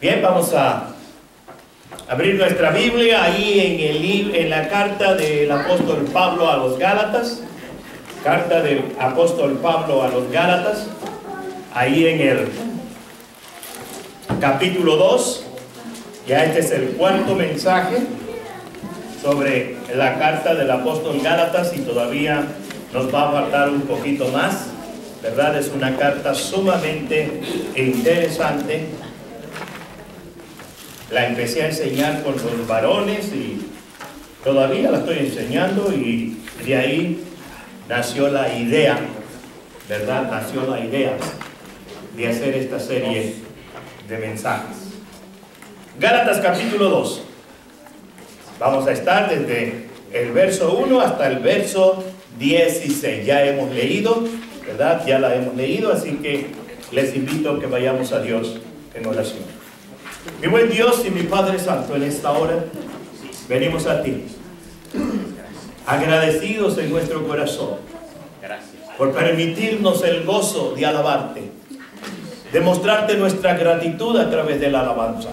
Bien, vamos a abrir nuestra Biblia ahí en la carta del apóstol Pablo a los Gálatas. Carta del apóstol Pablo a los Gálatas. Ahí en el capítulo 2. Ya este es el cuarto mensaje sobre la carta del apóstol Gálatas y todavía nos va a faltar un poquito más, ¿verdad? Es una carta sumamente interesante. La empecé a enseñar con los varones y todavía la estoy enseñando, y de ahí nació la idea, ¿verdad? Nació la idea de hacer esta serie de mensajes. Gálatas capítulo 2. Vamos a estar desde el verso 1 hasta el verso 16. Ya hemos leído, ¿verdad? Ya la hemos leído, así que les invito a que vayamos a Dios en oración. Mi buen Dios y mi Padre Santo, en esta hora venimos a ti, agradecidos en nuestro corazón por permitirnos el gozo de alabarte, de mostrarte nuestra gratitud a través de la alabanza.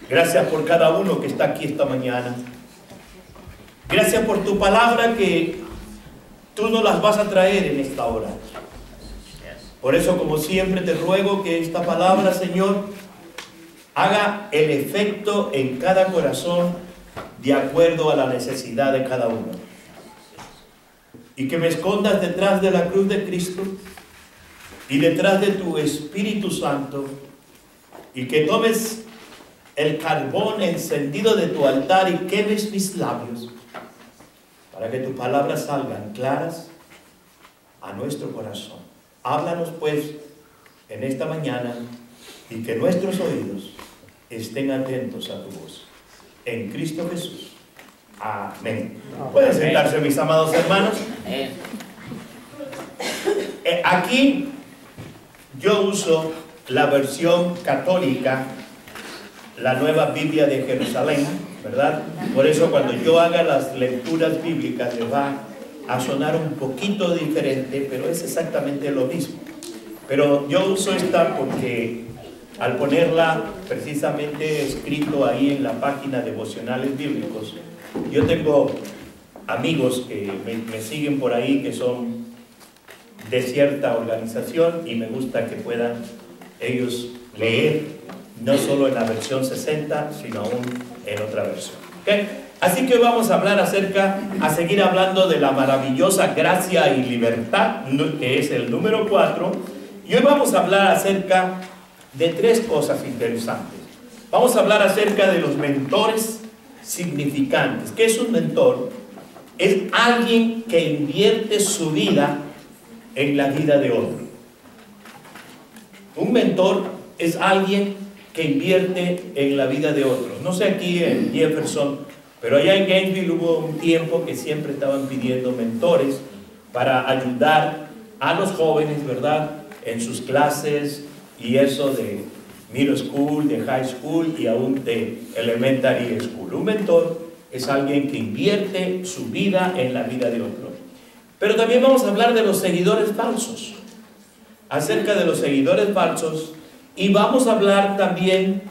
Gracias por cada uno que está aquí esta mañana. Gracias por tu palabra que tú nos las vas a traer en esta hora. Por eso, como siempre, te ruego que esta palabra, Señor, haga el efecto en cada corazón de acuerdo a la necesidad de cada uno. Y que me escondas detrás de la cruz de Cristo y detrás de tu Espíritu Santo, y que tomes el carbón encendido de tu altar y quemes mis labios para que tus palabras salgan claras a nuestro corazón. Háblanos pues en esta mañana y que nuestros oídos estén atentos a tu voz. En Cristo Jesús. Amén. Pueden sentarse, mis amados hermanos. Aquí yo uso la versión católica, la Nueva Biblia de Jerusalén, ¿verdad? Por eso cuando yo haga las lecturas bíblicas les va a sonar un poquito diferente, pero es exactamente lo mismo. Pero yo uso esta porque al ponerla precisamente escrito ahí en la página Devocionales Bíblicos, yo tengo amigos que me siguen por ahí, que son de cierta organización, y me gusta que puedan ellos leer no solo en la versión 60, sino aún en otra versión. ¿Okay? Así que vamos a hablar a seguir hablando de la maravillosa gracia y libertad, que es el número 4, y hoy vamos a hablar acerca de tres cosas interesantes. Vamos a hablar acerca de los mentores significantes. ¿Qué es un mentor? Es alguien que invierte su vida en la vida de otro. Un mentor es alguien que invierte en la vida de otros. No sé aquí en Jefferson, pero allá en Gainesville hubo un tiempo que siempre estaban pidiendo mentores para ayudar a los jóvenes, ¿verdad?, en sus clases, y eso de middle school, de high school y aún de elementary school. Un mentor es alguien que invierte su vida en la vida de otro. Pero también vamos a hablar de los seguidores falsos, acerca de los seguidores falsos, y vamos a hablar también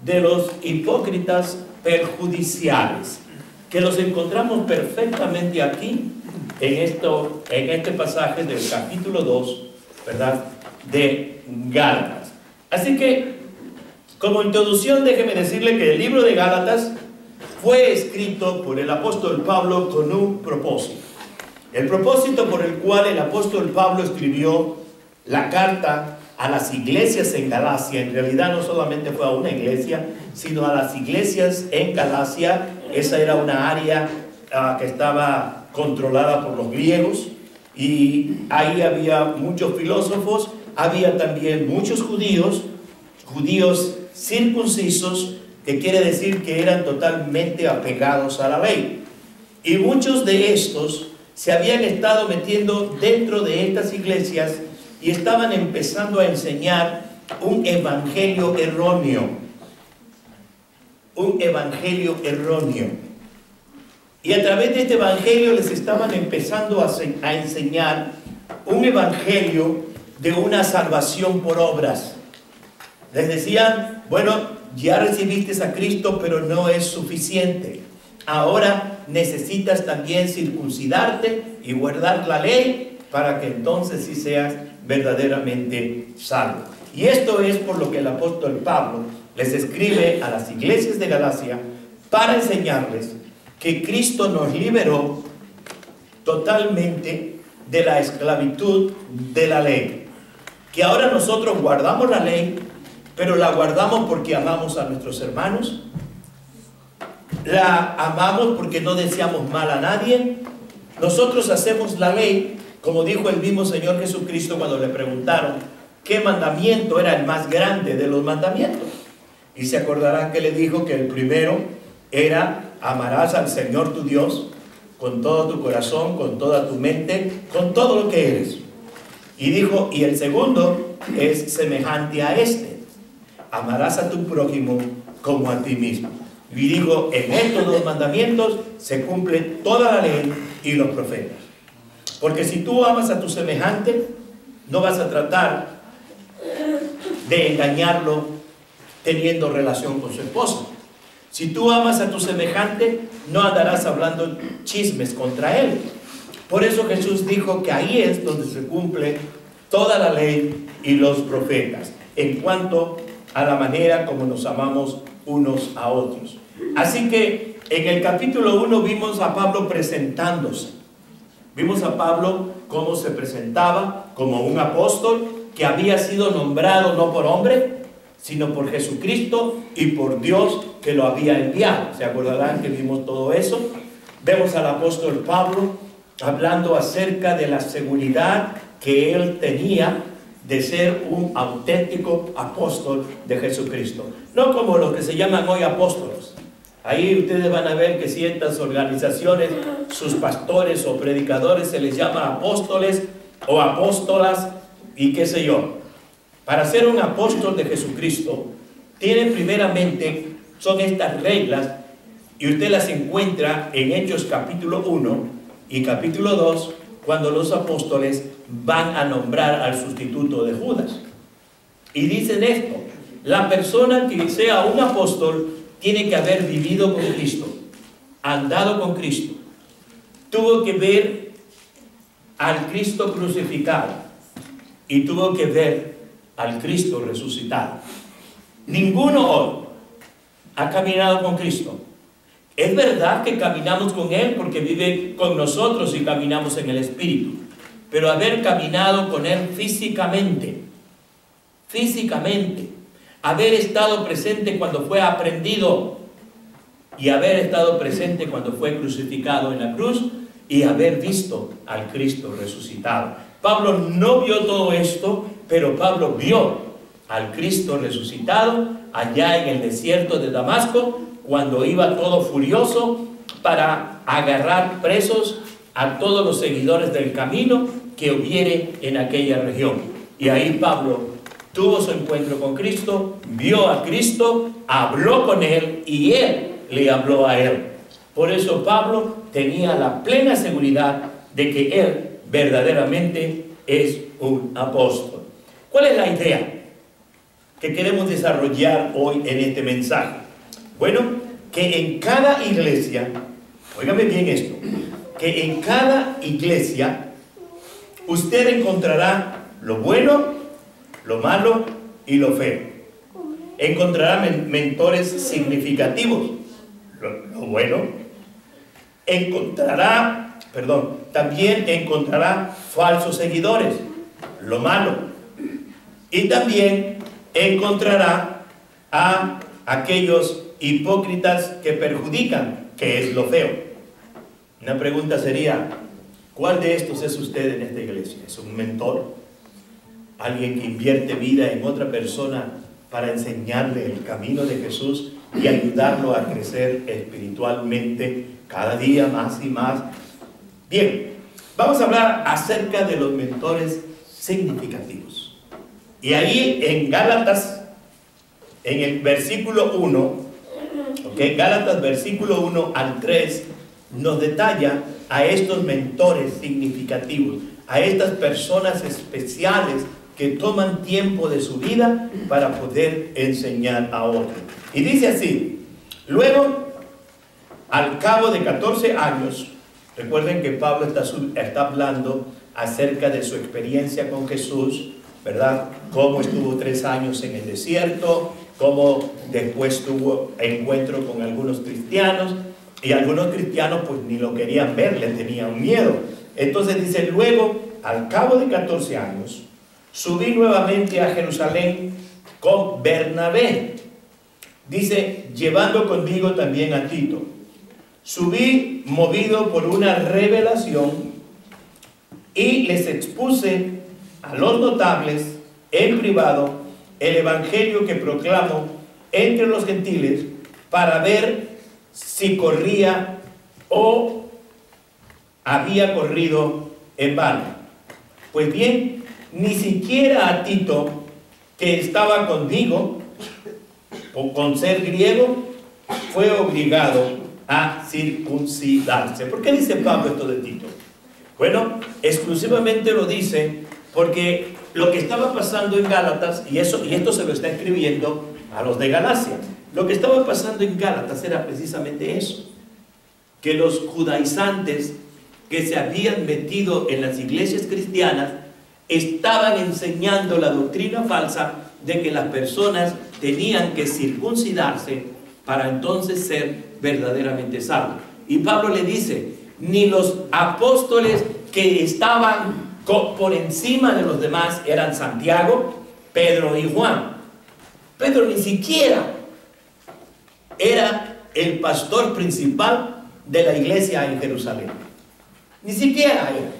de los hipócritas perjudiciales, que los encontramos perfectamente aquí en este pasaje del capítulo 2, ¿verdad?, de Gálatas. Así que, como introducción, déjeme decirle que el libro de Gálatas fue escrito por el apóstol Pablo con un propósito. El propósito por el cual el apóstol Pablo escribió la carta a las iglesias en Galacia, en realidad no solamente fue a una iglesia, sino a las iglesias en Galacia. Esa era una área que estaba controlada por los griegos, y ahí había muchos filósofos, había también muchos judíos circuncisos, que quiere decir que eran totalmente apegados a la ley. Y muchos de estos se habían estado metiendo dentro de estas iglesias y estaban empezando a enseñar un evangelio erróneo. Un evangelio erróneo. Y a través de este evangelio les estaban empezando a enseñar un evangelio de una salvación por obras. Les decían, bueno, ya recibiste a Cristo, pero no es suficiente. Ahora necesitas también circuncidarte y guardar la ley para que entonces sí seas verdaderamente salvo. Y esto es por lo que el apóstol Pablo les escribe a las iglesias de Galacia para enseñarles que Cristo nos liberó totalmente de la esclavitud de la ley. Que ahora nosotros guardamos la ley, pero la guardamos porque amamos a nuestros hermanos. La amamos porque no deseamos mal a nadie. Nosotros hacemos la ley, como dijo el mismo Señor Jesucristo cuando le preguntaron qué mandamiento era el más grande de los mandamientos. Y se acordarán que le dijo que el primero era: amarás al Señor tu Dios con todo tu corazón, con toda tu mente, con todo lo que eres. Y dijo, y el segundo es semejante a este: amarás a tu prójimo como a ti mismo. Y digo, en estos dos mandamientos se cumple toda la ley y los profetas. Porque si tú amas a tu semejante, no vas a tratar de engañarlo teniendo relación con su esposa. Si tú amas a tu semejante, no andarás hablando chismes contra él. Por eso Jesús dijo que ahí es donde se cumple toda la ley y los profetas, en cuanto a la manera como nos amamos unos a otros. Así que en el capítulo 1 vimos a Pablo presentándose. Vimos a Pablo cómo se presentaba como un apóstol que había sido nombrado no por hombre, sino por Jesucristo y por Dios que lo había enviado. ¿Se acordarán que vimos todo eso? Vemos al apóstol Pablo hablando acerca de la seguridad que él tenía de ser un auténtico apóstol de Jesucristo. No como los que se llaman hoy apóstolos. Ahí ustedes van a ver que ciertas organizaciones, sus pastores o predicadores se les llama apóstoles o apóstolas y qué sé yo. Para ser un apóstol de Jesucristo, tiene primeramente, son estas reglas, y usted las encuentra en Hechos capítulo 1 y capítulo 2, cuando los apóstoles van a nombrar al sustituto de Judas. Y dicen esto: la persona que sea un apóstol tiene que haber vivido con Cristo, andado con Cristo, tuvo que ver al Cristo crucificado y tuvo que ver al Cristo resucitado. Ninguno hoy ha caminado con Cristo. Es verdad que caminamos con Él porque vive con nosotros y caminamos en el Espíritu, pero haber caminado con Él físicamente, haber estado presente cuando fue aprendido y haber estado presente cuando fue crucificado en la cruz y haber visto al Cristo resucitado. Pablo no vio todo esto, pero Pablo vio al Cristo resucitado allá en el desierto de Damasco, cuando iba todo furioso para agarrar presos a todos los seguidores del camino que hubiere en aquella región. Y ahí Pablo tuvo su encuentro con Cristo, vio a Cristo, habló con Él y Él le habló a él. Por eso Pablo tenía la plena seguridad de que él verdaderamente es un apóstol. ¿Cuál es la idea que queremos desarrollar hoy en este mensaje? Bueno, que en cada iglesia, óigame bien esto, que en cada iglesia usted encontrará lo bueno, lo malo y lo feo. Encontrará mentores significativos, lo bueno. También encontrará falsos seguidores, lo malo. Y también encontrará a aquellos hipócritas que perjudican, que es lo feo. Una pregunta sería: ¿cuál de estos es usted en esta iglesia? ¿Es un mentor? ¿Alguien que invierte vida en otra persona para enseñarle el camino de Jesús y ayudarlo a crecer espiritualmente cada día más y más? Bien, vamos a hablar acerca de los mentores significativos. Y ahí en Gálatas, en el versículo 1, Gálatas versículo 1 al 3, nos detalla a estos mentores significativos, a estas personas especiales que toman tiempo de su vida para poder enseñar a otros. Y dice así: luego, al cabo de 14 años, recuerden que Pablo está hablando acerca de su experiencia con Jesús, ¿verdad? Cómo estuvo 3 años en el desierto, cómo después tuvo encuentro con algunos cristianos, y algunos cristianos pues ni lo querían ver, le tenían miedo. Entonces dice: luego, al cabo de 14 años, subí nuevamente a Jerusalén con Bernabé. Dice: llevando conmigo también a Tito. Subí movido por una revelación y les expuse a los notables en privado el evangelio que proclamo entre los gentiles, para ver si corría o había corrido en vano. Pues bien, ni siquiera a Tito, que estaba conmigo, o con ser griego, fue obligado a circuncidarse. ¿Por qué dice Pablo esto de Tito? Bueno, exclusivamente lo dice porque lo que estaba pasando en Gálatas, y esto se lo está escribiendo a los de Galacia, lo que estaba pasando en Gálatas era precisamente eso, que los judaizantes que se habían metido en las iglesias cristianas estaban enseñando la doctrina falsa de que las personas tenían que circuncidarse para entonces ser verdaderamente salvos. Y Pablo le dice: ni los apóstoles que estaban por encima de los demás eran Santiago, Pedro y Juan. Pedro ni siquiera era el pastor principal de la iglesia en Jerusalén. Ni siquiera era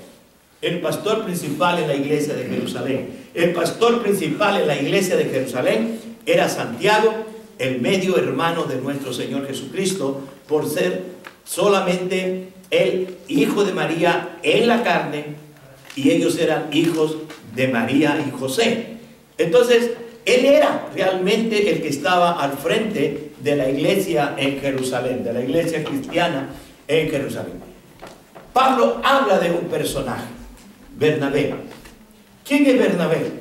el pastor principal en la iglesia de Jerusalén. El pastor principal en la iglesia de Jerusalén era Santiago, el medio hermano de nuestro Señor Jesucristo, por ser solamente el hijo de María en la carne, y ellos eran hijos de María y José. Entonces, él era realmente el que estaba al frente de la iglesia en Jerusalén, de la iglesia cristiana en Jerusalén. Pablo habla de un personaje, Bernabé. ¿Quién es Bernabé?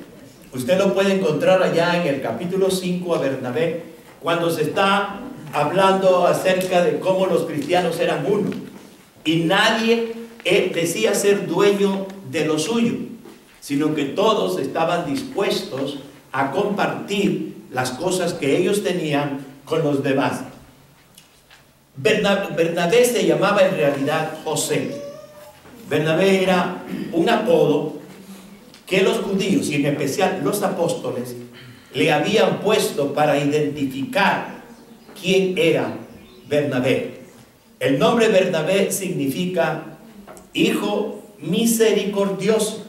Usted lo puede encontrar allá en el capítulo 5 a Bernabé, cuando se está hablando acerca de cómo los cristianos eran uno y nadie decía ser dueño de lo suyo, sino que todos estaban dispuestos a compartir las cosas que ellos tenían con los demás. Bernabé se llamaba en realidad José. Bernabé era un apodo que los judíos, y en especial los apóstoles, le habían puesto para identificar quién era Bernabé. El nombre Bernabé significa hijo misericordioso,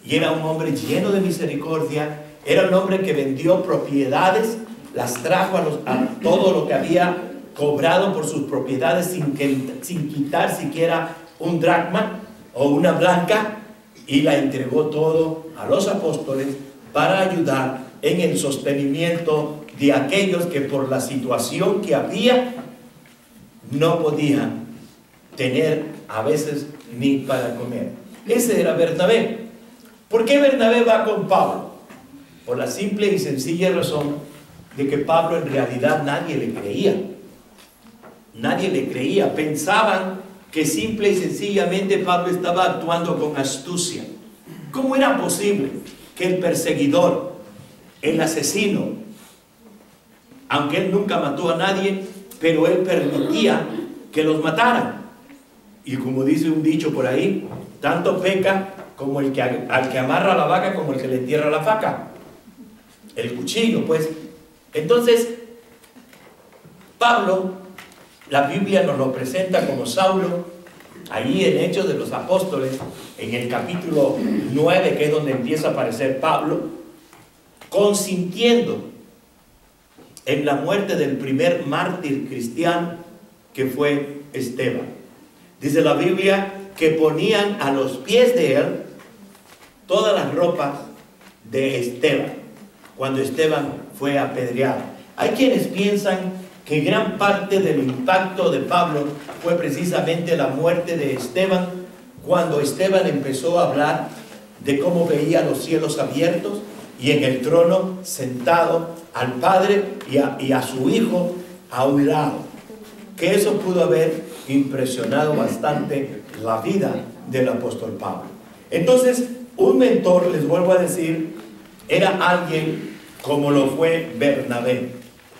y era un hombre lleno de misericordia. Era un hombre que vendió propiedades, las trajo a todo lo que había cobrado por sus propiedades sin quitar siquiera un dracma o una blanca, y la entregó todo a los apóstoles para ayudar en el sostenimiento de aquellos que por la situación que había no podían tener a veces ni para comer. Ese era Bernabé. ¿Por qué Bernabé va con Pablo? Por la simple y sencilla razón de que Pablo en realidad nadie le creía. Nadie le creía. Pensaban que simple y sencillamente Pablo estaba actuando con astucia. ¿Cómo era posible que el perseguidor, el asesino, aunque él nunca mató a nadie, pero él permitía que los mataran? Y como dice un dicho por ahí, tanto peca como al que amarra la vaca como el que le entierra la faca. El cuchillo, pues. Entonces, Pablo, la Biblia nos lo presenta como Saulo, ahí en Hechos de los Apóstoles, en el capítulo 9, que es donde empieza a aparecer Pablo, consintiendo en la muerte del primer mártir cristiano, que fue Esteban. Dice la Biblia que ponían a los pies de él todas las ropas de Esteban, cuando Esteban fue apedreado. Hay quienes piensan que gran parte del impacto de Pablo fue precisamente la muerte de Esteban, cuando Esteban empezó a hablar de cómo veía los cielos abiertos y en el trono sentado al Padre y a su Hijo a un lado. Que eso pudo haber impresionado bastante la vida del apóstol Pablo. Entonces, un mentor, les vuelvo a decir, era alguien como lo fue Bernabé,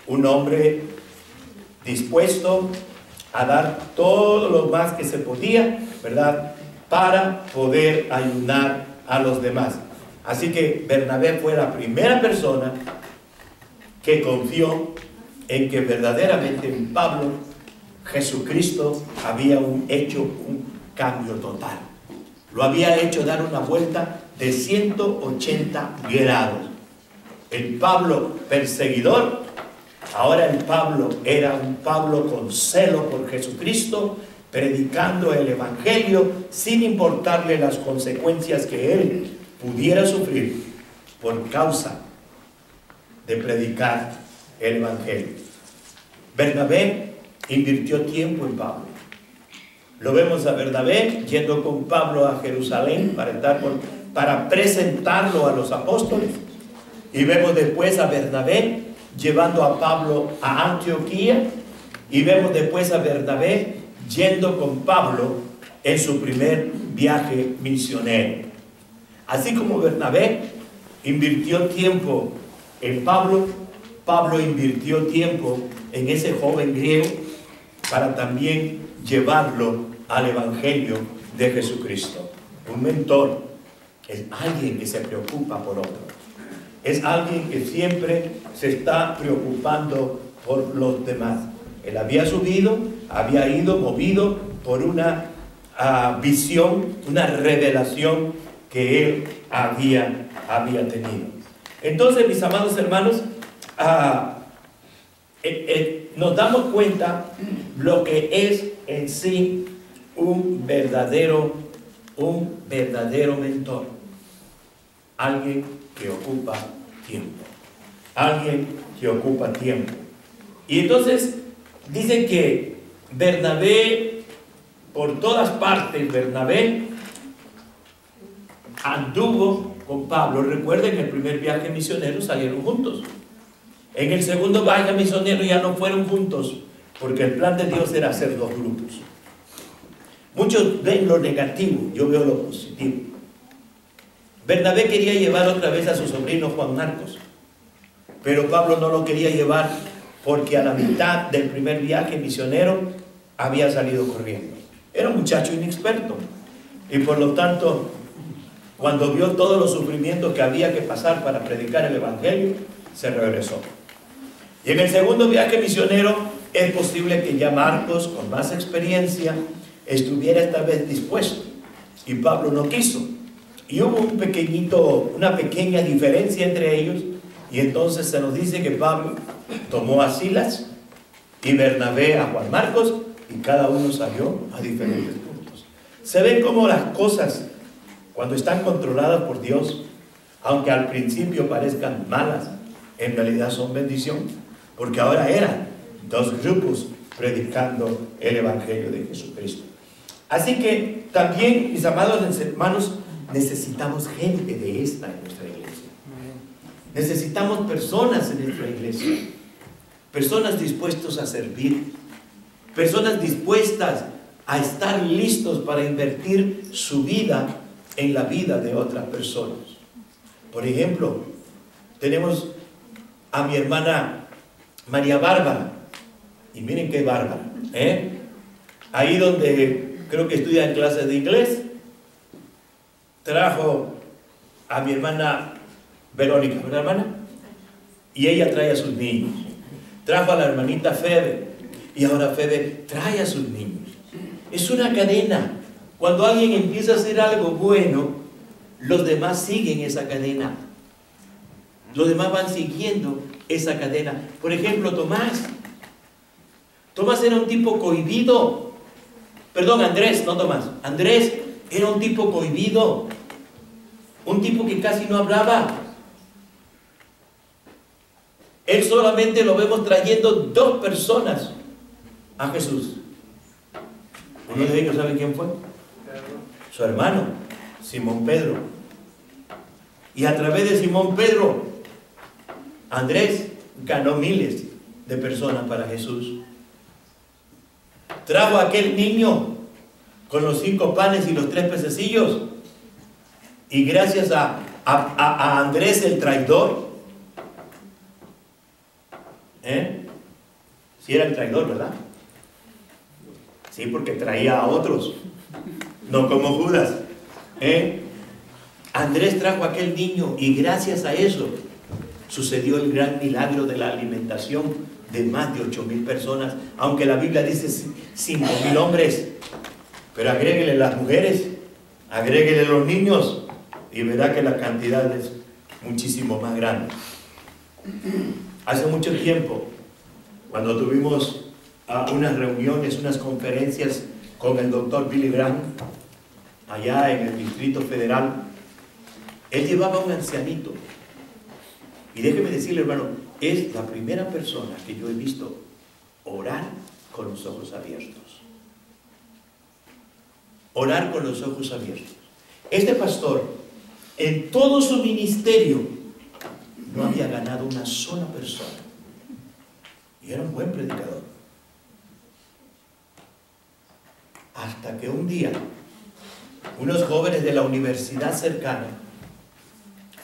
un hombre dispuesto a dar todo lo más que se podía, ¿verdad?, para poder ayudar a los demás. Así que Bernabé fue la primera persona que confió en que verdaderamente en Pablo Jesucristo había hecho un cambio total. Lo había hecho dar una vuelta de 180 grados. El Pablo perseguidor, ahora el Pablo era un Pablo con celo por Jesucristo, predicando el Evangelio sin importarle las consecuencias que él pudiera sufrir por causa de predicar el Evangelio. Bernabé invirtió tiempo en Pablo. Lo vemos a Bernabé yendo con Pablo a Jerusalén para presentarlo a los apóstoles. Y vemos después a Bernabé llevando a Pablo a Antioquía. Y vemos después a Bernabé yendo con Pablo en su primer viaje misionero. Así como Bernabé invirtió tiempo en Pablo, Pablo invirtió tiempo en ese joven griego para también llevarlo al Evangelio de Jesucristo. Un mentor es alguien que se preocupa por otro. Es alguien que siempre se está preocupando por los demás. Él había ido movido por una visión, una revelación que él había tenido. Entonces, mis amados hermanos, nos damos cuenta lo que es en sí un verdadero mentor. Alguien que ocupa tiempo. Alguien que ocupa tiempo. Y entonces dicen que Bernabé, por todas partes, Bernabé anduvo con Pablo. Recuerden que el primer viaje misionero salieron juntos. En el segundo viaje misionero ya no fueron juntos, porque el plan de Dios era hacer dos grupos. Muchos ven lo negativo, yo veo lo positivo. Bernabé quería llevar otra vez a su sobrino Juan Marcos, pero Pablo no lo quería llevar porque a la mitad del primer viaje misionero había salido corriendo. Era un muchacho inexperto y por lo tanto, cuando vio todos los sufrimientos que había que pasar para predicar el Evangelio, se regresó. Y en el segundo viaje misionero es posible que ya Marcos, con más experiencia, estuviera esta vez dispuesto, y Pablo no quiso. Y hubo una pequeña diferencia entre ellos, y entonces se nos dice que Pablo tomó a Silas y Bernabé a Juan Marcos, y cada uno salió a diferentes puntos. Se ven cómo las cosas, cuando están controladas por Dios, aunque al principio parezcan malas, en realidad son bendición, porque ahora eran dos grupos predicando el Evangelio de Jesucristo. Así que también, mis amados hermanos, necesitamos gente de esta en nuestra iglesia. Necesitamos personas en nuestra iglesia, personas dispuestas a servir, personas dispuestas a estar listos para invertir su vida en la vida de otras personas. Por ejemplo, tenemos a mi hermana María Bárbara, y miren qué bárbara, ahí donde creo que estudia en clases de inglés, trajo a mi hermana Verónica, ¿verdad, hermana? Y ella trae a sus niños. Trajo a la hermanita Febe, y ahora Febe trae a sus niños. Es una cadena. Cuando alguien empieza a hacer algo bueno, los demás siguen esa cadena. Los demás van siguiendo esa cadena. Por ejemplo, Tomás. Tomás era un tipo cohibido. Perdón, Andrés, no Tomás. Andrés era un tipo cohibido. Un tipo que casi no hablaba. Él solamente lo vemos trayendo 2 personas a Jesús. Uno de ellos, ¿sabe quién fue? Su hermano, Simón Pedro. Y a través de Simón Pedro, Andrés ganó miles de personas para Jesús. Trajo a aquel niño con los 5 panes y los 3 pececillos. Y gracias a Andrés el traidor, sí era el traidor, ¿verdad? Sí, porque traía a otros, no como Judas. Andrés trajo a aquel niño y gracias a eso sucedió el gran milagro de la alimentación de más de 8,000 personas, aunque la Biblia dice 5,000 hombres, pero agréguele las mujeres, agréguele los niños y verá que la cantidad es muchísimo más grande. Hace mucho tiempo, cuando tuvimos unas reuniones, unas conferencias con el doctor Billy Graham, allá en el Distrito Federal, él llevaba a un ancianito. Y déjeme decirle, hermano, es la primera persona que yo he visto orar con los ojos abiertos. Orar con los ojos abiertos. Este pastor, en todo su ministerio, no había ganado una sola persona. Y era un buen predicador. Hasta que un día, unos jóvenes de la universidad cercana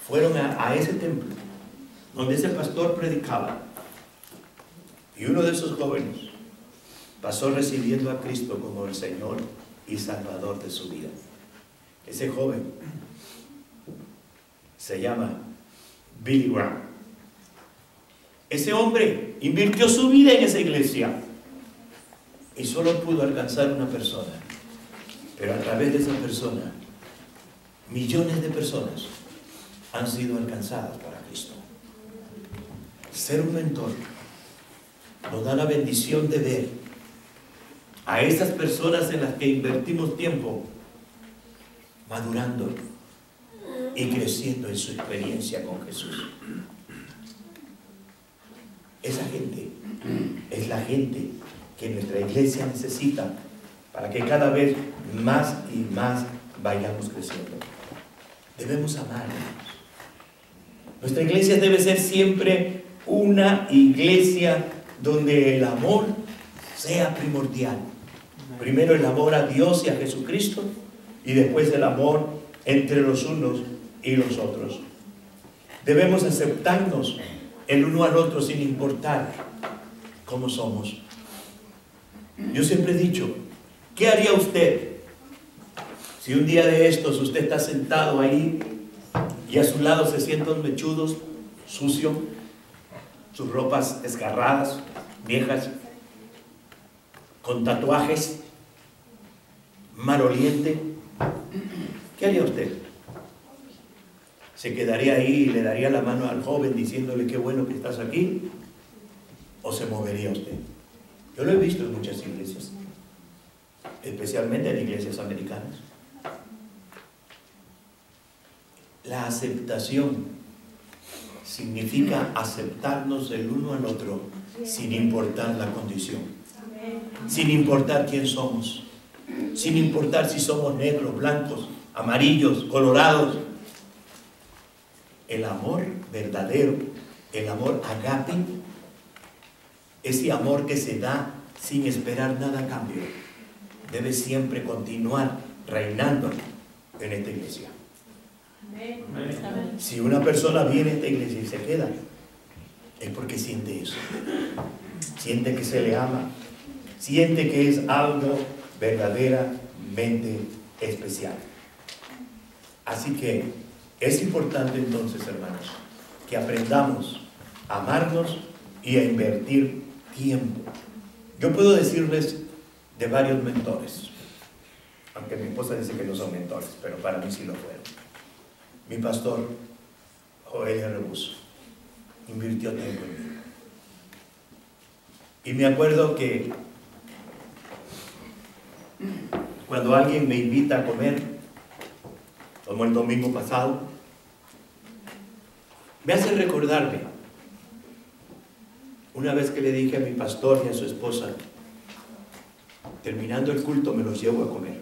fueron a ese templo donde ese pastor predicaba. Y uno de esos jóvenes pasó recibiendo a Cristo como el Señor y Salvador de su vida. Ese joven se llama Billy Graham. Ese hombre invirtió su vida en esa iglesia y solo pudo alcanzar una persona, pero a través de esa persona millones de personas han sido alcanzadas para Cristo. Ser un mentor nos da la bendición de ver a esas personas en las que invertimos tiempo madurando y creciendo en su experiencia con Jesús. Esa gente es la gente que nuestra iglesia necesita para que cada vez más y más vayamos creciendo. Debemos amar. Nuestra iglesia debe ser siempre una iglesia donde el amor sea primordial. Primero el amor a Dios y a Jesucristo, y después el amor entre los unos y los otros. Debemos aceptarnos el uno al otro sin importar cómo somos. Yo siempre he dicho, ¿qué haría usted si un día de estos usted está sentado ahí y a su lado se sienta un mechudo, sucio, sus ropas desgarradas, viejas, con tatuajes, maloliente? ¿Qué haría usted? ¿Se quedaría ahí y le daría la mano al joven diciéndole qué bueno que estás aquí? ¿O se movería usted? Yo lo he visto en muchas iglesias, especialmente en iglesias americanas. La aceptación significa aceptarnos el uno al otro sin importar la condición, sin importar quién somos, sin importar si somos negros, blancos, amarillos, colorados. El amor verdadero, el amor agape, ese amor que se da sin esperar nada a cambio, debe siempre continuar reinando en esta iglesia. Si una persona viene a esta iglesia y se queda, es porque siente eso. Siente que se le ama, siente que es algo verdaderamente especial. Así que es importante entonces, hermanos, que aprendamos a amarnos y a invertir tiempo. Yo puedo decirles de varios mentores, aunque mi esposa dice que no son mentores, pero para mí sí lo fueron. Mi pastor, Joel Rebus, invirtió tiempo en mí. Y me acuerdo que cuando alguien me invita a comer, como el domingo pasado, me hace recordarme una vez que le dije a mi pastor y a su esposa, terminando el culto me los llevo a comer.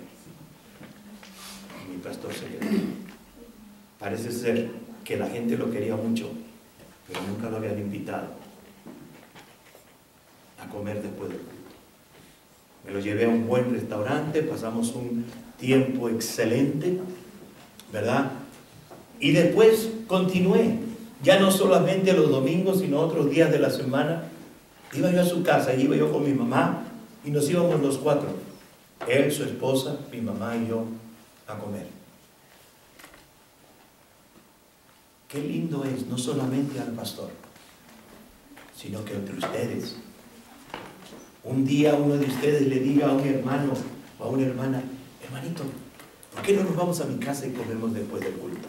Y mi pastor se quedó. Parece ser que la gente lo quería mucho, pero nunca lo habían invitado a comer después del culto. Me lo llevé a un buen restaurante, pasamos un tiempo excelente, ¿verdad? Y después continué, ya no solamente los domingos, sino otros días de la semana. Iba yo a su casa, y iba yo con mi mamá, y nos íbamos los cuatro, él, su esposa, mi mamá y yo, a comer. Qué lindo es, no solamente al pastor, sino que entre ustedes. Un día uno de ustedes le diga a un hermano o a una hermana: hermanito, ¿por qué no nos vamos a mi casa y comemos después del culto?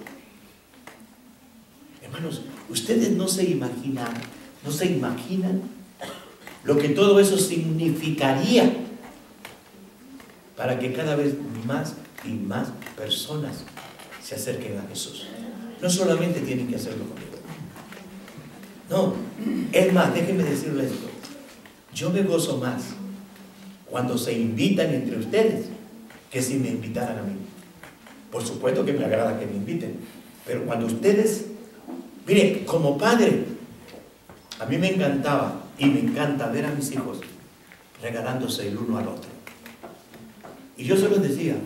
Hermanos, ustedes no se imaginan lo que todo eso significaría para que cada vez más y más personas se acerquen a Jesús. No solamente tienen que hacerlo conmigo. No, es más, déjenme decirles esto. Yo me gozo más cuando se invitan entre ustedes que si me invitaran a mí. Por supuesto que me agrada que me inviten, pero cuando ustedes, mire, como padre, a mí me encantaba y me encanta ver a mis hijos regalándose el uno al otro. Y yo se los decía,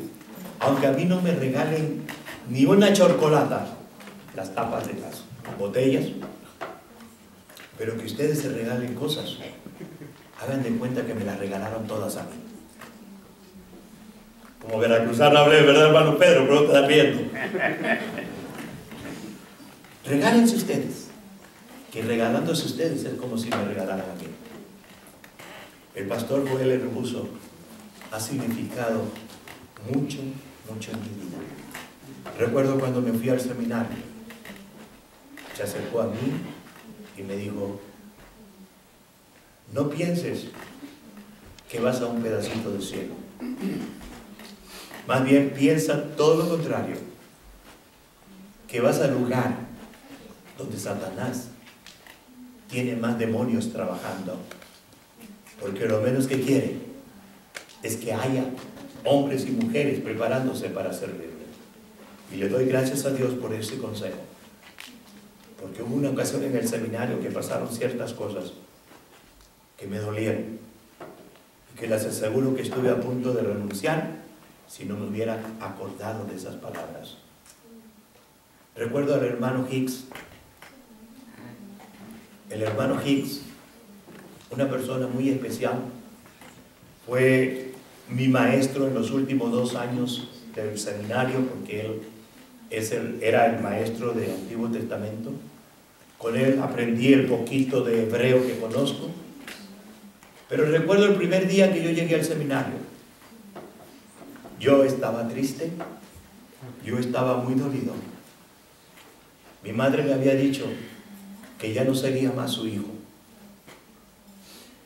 aunque a mí no me regalen ni una chocolata, las tapas de las botellas, pero que ustedes se regalen cosas, hagan de cuenta que me las regalaron todas a mí. Como veracruzano hablé, ¿verdad, hermano Pedro? Pero te estás riendo. Regálense ustedes, que regalándose ustedes es como si me regalaran a mí. El pastor Joel Herbuso ha significado mucho, mucho en mi vida. Recuerdo cuando me fui al seminario, se acercó a mí y me dijo: no pienses que vas a un pedacito de cielo. Más bien piensa todo lo contrario, que vas al lugar donde Satanás tiene más demonios trabajando, porque lo menos que quiere es que haya hombres y mujeres preparándose para servirle. Y le doy gracias a Dios por ese consejo, porque hubo una ocasión en el seminario que pasaron ciertas cosas que me dolieron y que les aseguro que estuve a punto de renunciar si no me hubiera acordado de esas palabras. Recuerdo al hermano Hicks. El hermano Hicks, una persona muy especial, fue mi maestro en los últimos 2 años del seminario, porque él era el maestro del Antiguo Testamento. Con él aprendí el poquito de hebreo que conozco. Pero recuerdo el primer día que yo llegué al seminario. Yo estaba triste, yo estaba muy dolido. Mi madre me había dicho que ya no sería más su hijo.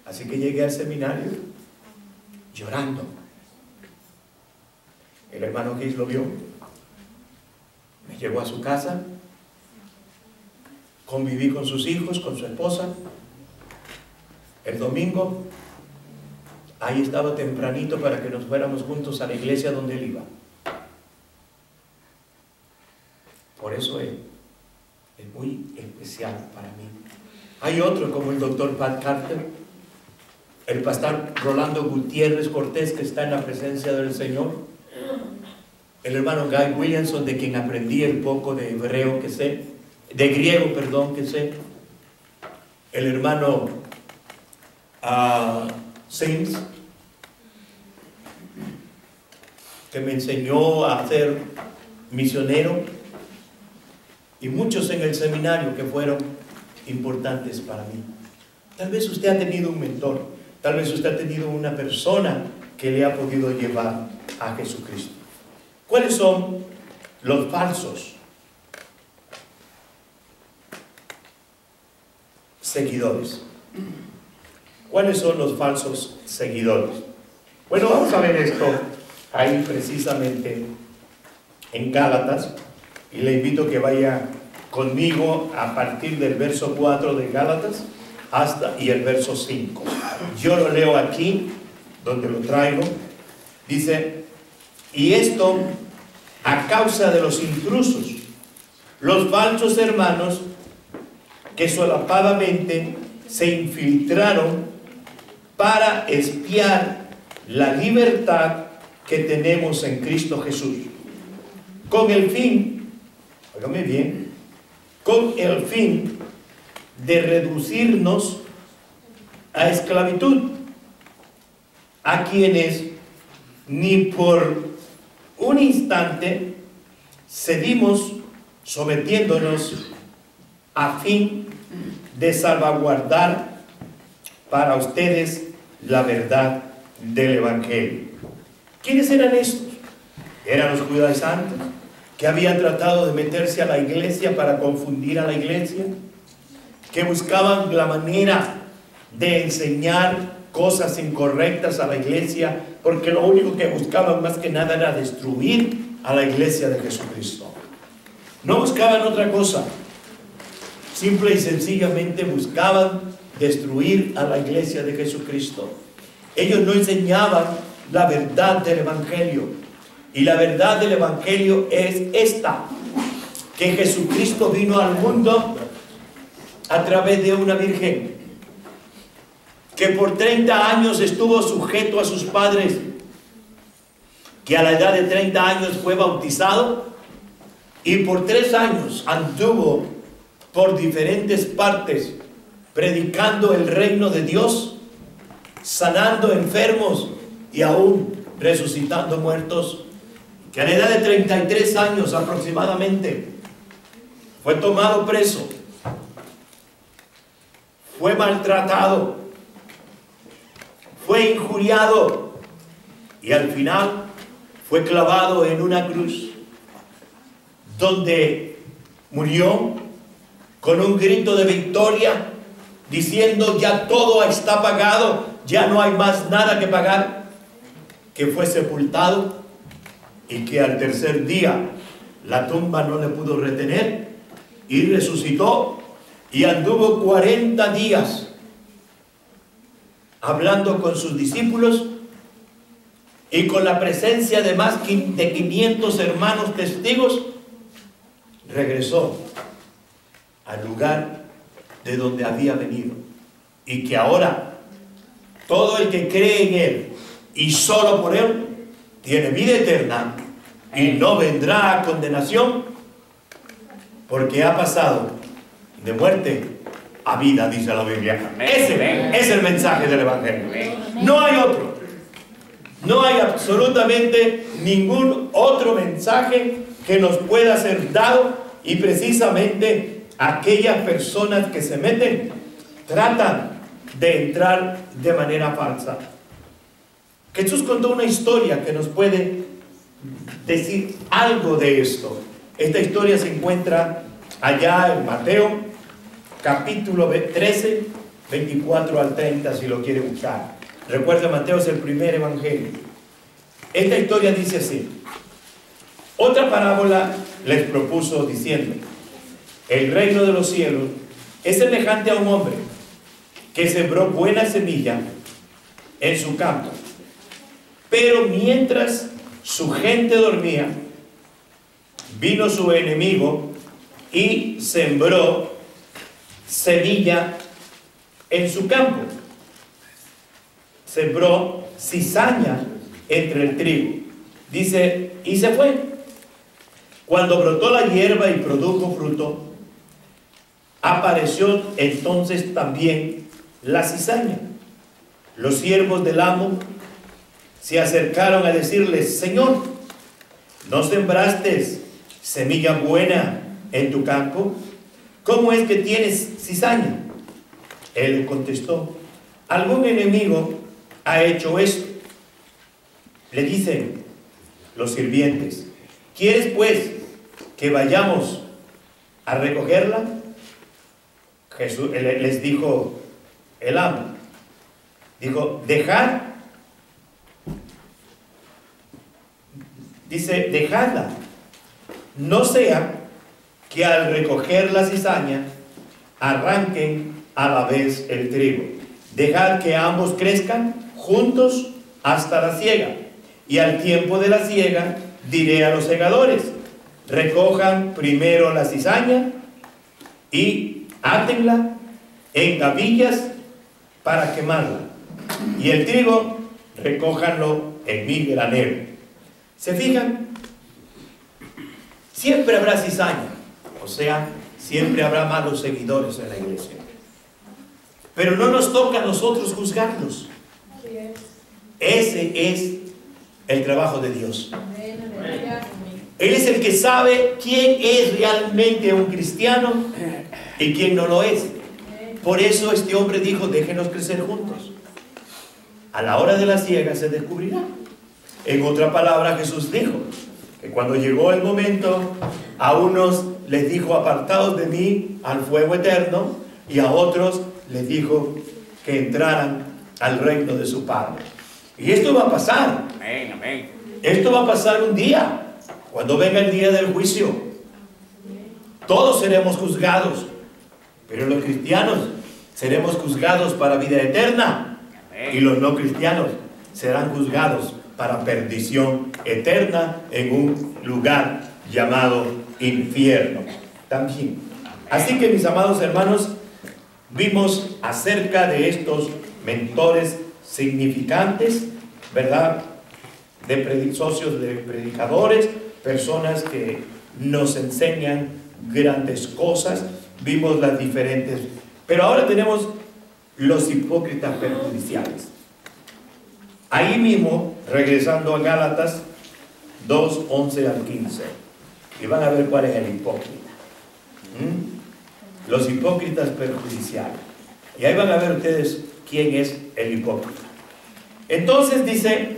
Así que llegué al seminario llorando. El hermano Hicks lo vio, me llevó a su casa, conviví con sus hijos, con su esposa. El domingo, ahí estaba tempranito para que nos fuéramos juntos a la iglesia donde él iba. Por eso él es muy especial para mí. Hay otro como el doctor Pat Carter, el pastor Rolando Gutiérrez Cortés, que está en la presencia del Señor, el hermano Guy Williamson, de quien aprendí el poco de hebreo que sé, de griego, perdón, que sé, el hermano Sims, que me enseñó a ser misionero, y muchos en el seminario que fueron importantes para mí. Tal vez usted ha tenido un mentor, tal vez usted ha tenido una persona que le ha podido llevar a Jesucristo. ¿Cuáles son los falsos seguidores? ¿Cuáles son los falsos seguidores? Bueno, vamos a ver esto ahí precisamente en Gálatas, y le invito a que vaya conmigo a partir del verso 4 de Gálatas y el verso 5. Yo lo leo aquí, donde lo traigo. Dice: y esto a causa de los intrusos, los falsos hermanos que solapadamente se infiltraron para espiar la libertad que tenemos en Cristo Jesús, con el fin, óigame bien, con el fin de reducirnos a esclavitud, a quienes ni por un instante cedimos, sometiéndonos a fin de salvaguardar para ustedes la verdad del Evangelio. ¿Quiénes eran estos? Eran los judaizantes que habían tratado de meterse a la iglesia para confundir a la iglesia, que buscaban la manera de enseñar cosas incorrectas a la iglesia, porque lo único que buscaban más que nada era destruir a la iglesia de Jesucristo. No buscaban otra cosa, simple y sencillamente buscaban destruir a la iglesia de Jesucristo. Ellos no enseñaban la verdad del Evangelio, y la verdad del Evangelio es esta: que Jesucristo vino al mundo a través de una virgen, que por 30 años estuvo sujeto a sus padres, que a la edad de 30 años fue bautizado y por 3 años anduvo por diferentes partes predicando el reino de Dios, sanando enfermos y aún resucitando muertos, que a la edad de 33 años aproximadamente fue tomado preso, fue maltratado, fue injuriado y al final fue clavado en una cruz, donde murió con un grito de victoria, diciendo: ya todo está pagado, ya no hay más nada que pagar, que fue sepultado y que al tercer día la tumba no le pudo retener y resucitó y anduvo 40 días hablando con sus discípulos, y con la presencia de más de 500 hermanos testigos regresó al lugar de donde había venido, y que ahora todo el que cree en Él y solo por Él tiene vida eterna y no vendrá a condenación, porque ha pasado de muerte a vida, dice la Biblia. Ese es el mensaje del Evangelio. No hay otro. No hay absolutamente ningún otro mensaje que nos pueda ser dado, y precisamente aquellas personas que se meten tratan de entrar de manera falsa. Jesús contó una historia que nos puede decir algo de esto. Esta historia se encuentra allá en Mateo capítulo 13, 24 al 30, si lo quiere buscar. Recuerda, Mateo es el primer evangelio. Esta historia dice así: otra parábola les propuso diciendo: el reino de los cielos es semejante a un hombre que sembró buena semilla en su campo, pero mientras su gente dormía, vino su enemigo y sembró semilla en su campo. Sembró cizaña entre el trigo. Dice, y se fue. Cuando brotó la hierba y produjo fruto, apareció entonces también la cizaña. Los siervos del amo se acercaron a decirle: Señor, ¿no sembraste semilla buena en tu campo? ¿Cómo es que tienes cizaña? Él le contestó: algún enemigo ha hecho esto. Le dicen los sirvientes: ¿quieres pues que vayamos a recogerla? Jesús les dijo, el amo dijo: dejadla. Dice: dejadla, no sea que al recoger la cizaña arranquen a la vez el trigo. Dejad que ambos crezcan juntos hasta la siega, y al tiempo de la siega diré a los segadores: recojan primero la cizaña y átenla en gavillas para quemarla, y el trigo recójanlo en mi granero. ¿Se fijan? Siempre habrá cizaña, o sea, siempre habrá malos seguidores en la iglesia. Pero no nos toca a nosotros juzgarlos. Ese es el trabajo de Dios. Él es el que sabe quién es realmente un cristiano y quién no lo es. Por eso este hombre dijo: déjenos crecer juntos. A la hora de la siega se descubrirá. En otra palabra, Jesús dijo que cuando llegó el momento, a unos les dijo: apartaos de mí al fuego eterno, y a otros les dijo que entraran al reino de su Padre. Y esto va a pasar. Amén, amén. Esto va a pasar un día, cuando venga el día del juicio. Todos seremos juzgados, pero los cristianos seremos juzgados para vida eterna, y los no cristianos serán juzgados para perdición eterna en un lugar llamado infierno también. Así que, mis amados hermanos, vimos acerca de estos mentores significantes, ¿verdad? Socios de predicadores, personas que nos enseñan grandes cosas. Vimos las diferentes, pero ahora tenemos los hipócritas perjudiciales. Ahí mismo, regresando a Gálatas 2, 11 al 15, y van a ver cuál es el hipócrita. Los hipócritas perjudiciales. Y ahí van a ver ustedes quién es el hipócrita. Entonces dice: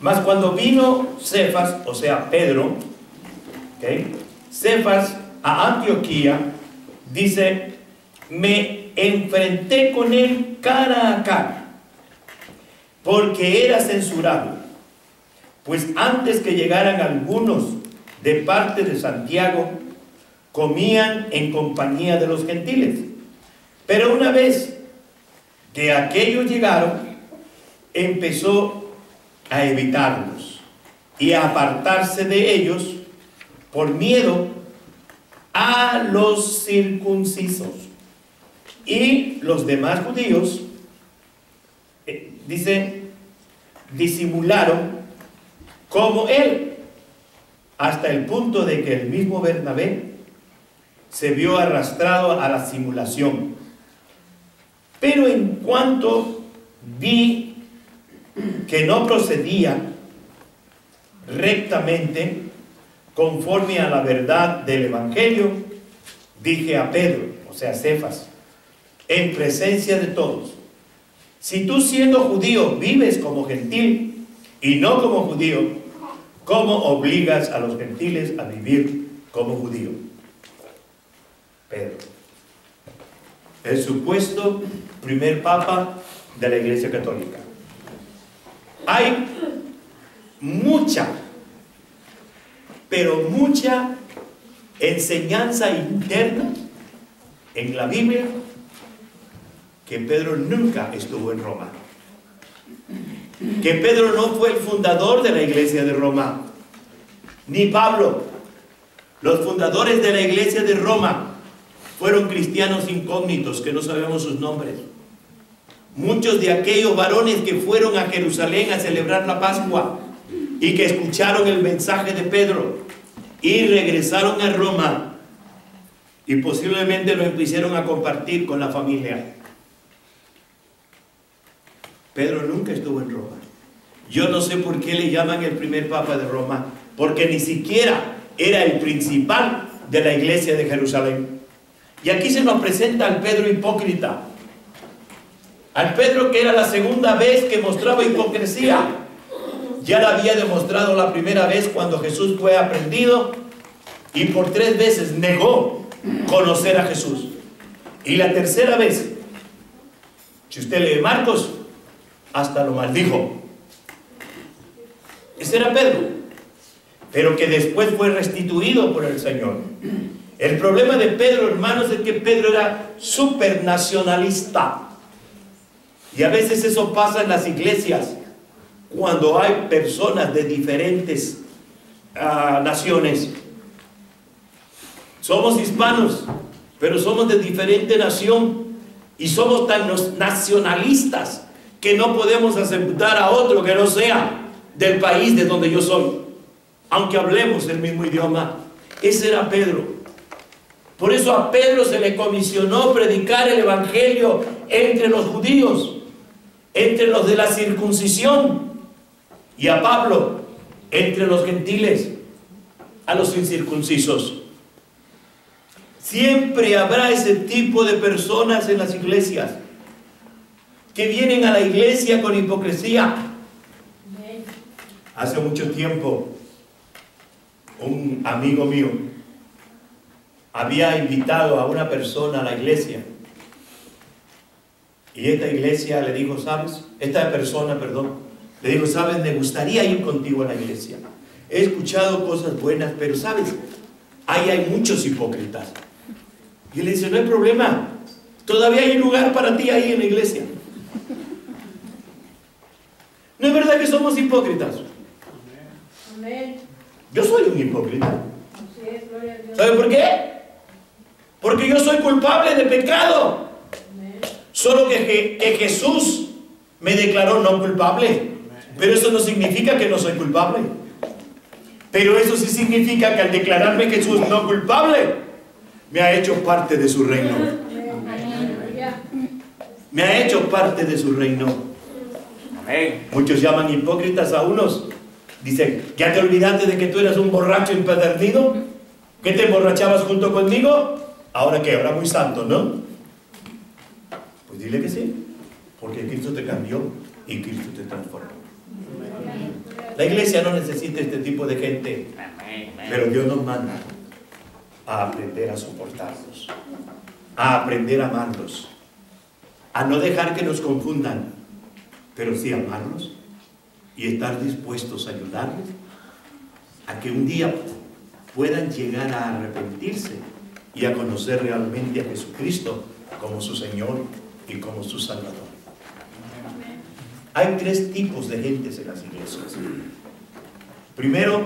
mas cuando vino Cefas, o sea Pedro, Cefas a Antioquía, dice: me enfrenté con él cara a cara, porque era censurable, pues antes que llegaran algunos de parte de Santiago, comían en compañía de los gentiles. Pero una vez que aquellos llegaron, empezó a evitarlos y a apartarse de ellos por miedo a los circuncisos. Y los demás judíos, dice, disimularon como él, hasta el punto de que el mismo Bernabé se vio arrastrado a la simulación. Pero en cuanto vi que no procedía rectamente conforme a la verdad del Evangelio, dije a Pedro, o sea Cefas, en presencia de todos: si tú, siendo judío, vives como gentil y no como judío, ¿cómo obligas a los gentiles a vivir como judío? Pedro, el supuesto primer papa de la Iglesia Católica. Hay mucha, pero mucha enseñanza interna en la Biblia que Pedro nunca estuvo en Roma, que Pedro no fue el fundador de la iglesia de Roma, ni Pablo. Los fundadores de la iglesia de Roma fueron cristianos incógnitos que no sabemos sus nombres. Muchos de aquellos varones que fueron a Jerusalén a celebrar la Pascua y que escucharon el mensaje de Pedro y regresaron a Roma, y posiblemente lo empezaron a compartir con la familia. Pedro nunca estuvo en Roma. Yo no sé por qué le llaman el primer papa de Roma, porque ni siquiera era el principal de la iglesia de Jerusalén. Y aquí se nos presenta al Pedro hipócrita, al Pedro que era la segunda vez que mostraba hipocresía. Ya la había demostrado la primera vez cuando Jesús fue aprehendido y por 3 veces negó conocer a Jesús. Y la tercera vez, si usted lee Marcos, hasta lo maldijo. Ese era Pedro, pero que después fue restituido por el Señor. El problema de Pedro, hermanos, es que Pedro era súper nacionalista. Y a veces eso pasa en las iglesias, cuando hay personas de diferentes naciones. Somos hispanos, pero somos de diferente nación y somos tan nacionalistas que no podemos aceptar a otro que no sea del país de donde yo soy, aunque hablemos el mismo idioma. Ese era Pedro. Por eso a Pedro se le comisionó predicar el evangelio entre los judíos, entre los de la circuncisión, y a Pablo entre los gentiles, a los incircuncisos. Siempre habrá ese tipo de personas en las iglesias que vienen a la iglesia con hipocresía. Hace mucho tiempo, un amigo mío había invitado a una persona a la iglesia, y esta persona le dijo: sabes, me gustaría ir contigo a la iglesia. He escuchado cosas buenas, pero sabes, ahí hay muchos hipócritas. Y le dice: no hay problema, todavía hay lugar para ti ahí en la iglesia. ¿No es verdad que somos hipócritas? Yo soy un hipócrita. ¿Sabe por qué? Porque yo soy culpable de pecado. Solo que Jesús me declaró no culpable. Pero eso no significa que no soy culpable. Pero eso sí significa que al declararme Jesús no culpable, me ha hecho parte de su reino. Me ha hecho parte de su reino. Muchos llaman hipócritas a unos. Dicen: ¿ya te olvidaste de que tú eras un borracho empedernido? ¿Que te emborrachabas junto conmigo? Ahora que ahora muy santo, ¿no? Pues dile que sí, porque Cristo te cambió y Cristo te transformó. La iglesia no necesita este tipo de gente, pero Dios nos manda a aprender a soportarlos, a aprender a amarlos, a no dejar que nos confundan, pero sí amarlos y estar dispuestos a ayudarles a que un día puedan llegar a arrepentirse y a conocer realmente a Jesucristo como su Señor y como su Salvador. Hay tres tipos de gentes en las iglesias. Primero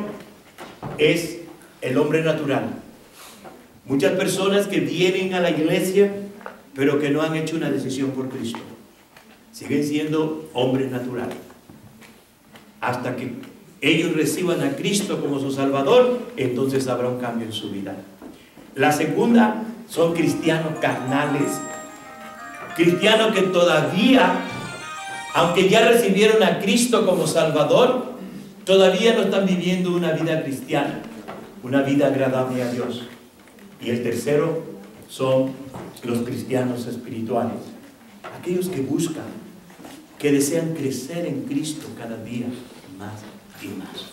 es el hombre natural. Muchas personas que vienen a la iglesia pero que no han hecho una decisión por Cristo. Siguen siendo hombres naturales. Hasta que ellos reciban a Cristo como su Salvador, entonces habrá un cambio en su vida. La segunda son cristianos carnales. Cristianos que todavía, aunque ya recibieron a Cristo como Salvador, todavía no están viviendo una vida cristiana, una vida agradable a Dios. Y el tercero son los cristianos espirituales. Aquellos que buscan, que desean crecer en Cristo cada día más y más.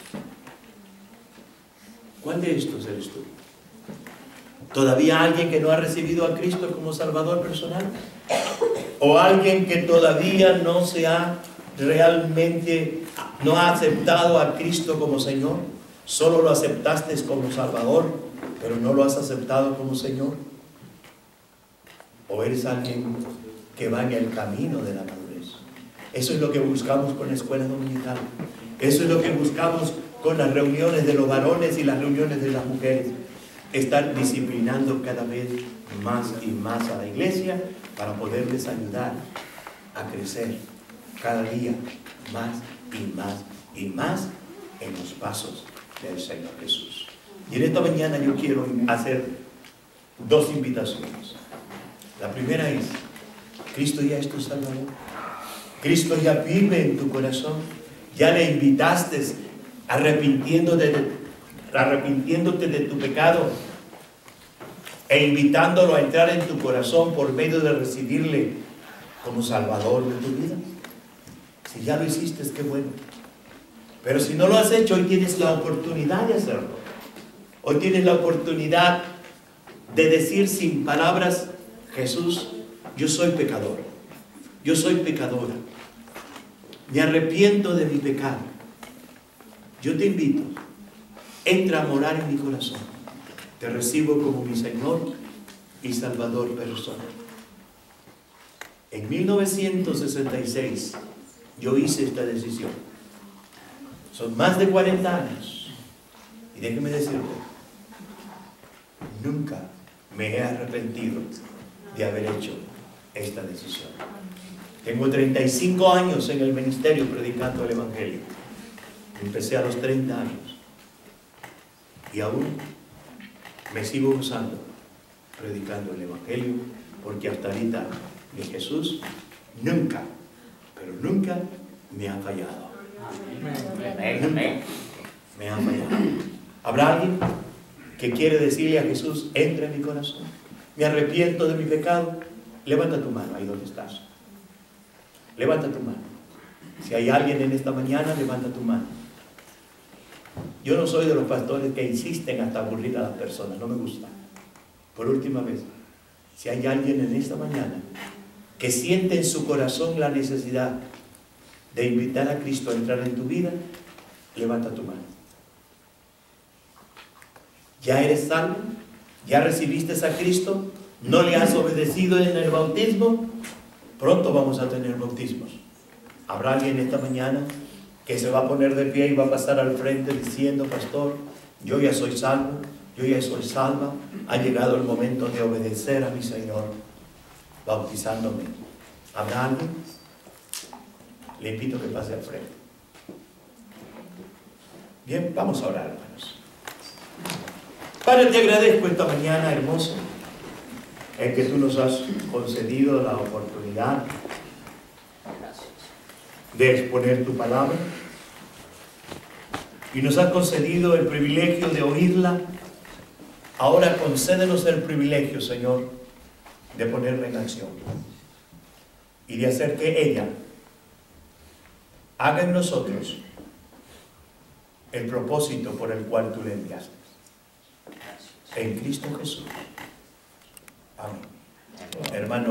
¿Cuál de estos eres tú? ¿Todavía alguien que no ha recibido a Cristo como Salvador personal? ¿O alguien que todavía no se ha realmente, no ha aceptado a Cristo como Señor? Solo lo aceptaste como Salvador, pero no lo has aceptado como Señor. ¿O eres alguien que va en el camino de la madurez? Eso es lo que buscamos con la escuela dominical. Eso es lo que buscamos con las reuniones de los varones y las reuniones de las mujeres. Estar disciplinando cada vez más y más a la iglesia para poderles ayudar a crecer cada día más y más y más en los pasos del Señor Jesús. Y en esta mañana yo quiero hacer dos invitaciones. La primera es: Cristo ya es tu Salvador. Cristo ya vive en tu corazón. Ya le invitaste arrepintiéndote de tu pecado e invitándolo a entrar en tu corazón por medio de recibirle como Salvador de tu vida. Si ya lo hiciste, qué bueno. Pero si no lo has hecho, hoy tienes la oportunidad de hacerlo. Hoy tienes la oportunidad de decir sin palabras: Jesús, yo soy pecador, yo soy pecadora, me arrepiento de mi pecado. Yo te invito, entra a morar en mi corazón. Te recibo como mi Señor y Salvador personal. En 1966 yo hice esta decisión. Son más de 40 años. Y déjeme decirte, nunca me he arrepentido de haber hecho esta decisión. Tengo 35 años en el ministerio predicando el Evangelio. Empecé a los 30 años. Y aún me sigo gozando predicando el Evangelio, porque hasta ahorita mi Jesús nunca, pero nunca me ha fallado. Nunca me ha fallado. ¿Habrá alguien que quiere decirle a Jesús, entra en mi corazón, me arrepiento de mi pecado? Levanta tu mano ahí donde estás. Levanta tu mano. Si hay alguien en esta mañana, levanta tu mano. Yo no soy de los pastores que insisten hasta aburrir a las personas, no me gusta. Por última vez, si hay alguien en esta mañana que siente en su corazón la necesidad de invitar a Cristo a entrar en tu vida, levanta tu mano. ¿Ya eres salvo? ¿Ya recibiste a Cristo? ¿No le has obedecido en el bautismo? Pronto vamos a tener bautismos. ¿Habrá alguien esta mañana que se va a poner de pie y va a pasar al frente diciendo, pastor, yo ya soy salvo, yo ya soy salva, ha llegado el momento de obedecer a mi Señor, bautizándome? ¿Habrá alguien? Le invito a que pase al frente. Bien, vamos a orar, hermanos. Padre, te agradezco esta mañana, hermoso, en que tú nos has concedido la oportunidad de exponer tu palabra y nos has concedido el privilegio de oírla. Ahora concédenos el privilegio, Señor, de ponerla en acción y de hacer que ella haga en nosotros el propósito por el cual tú le enviaste. En Cristo Jesús. Amén. Hermano.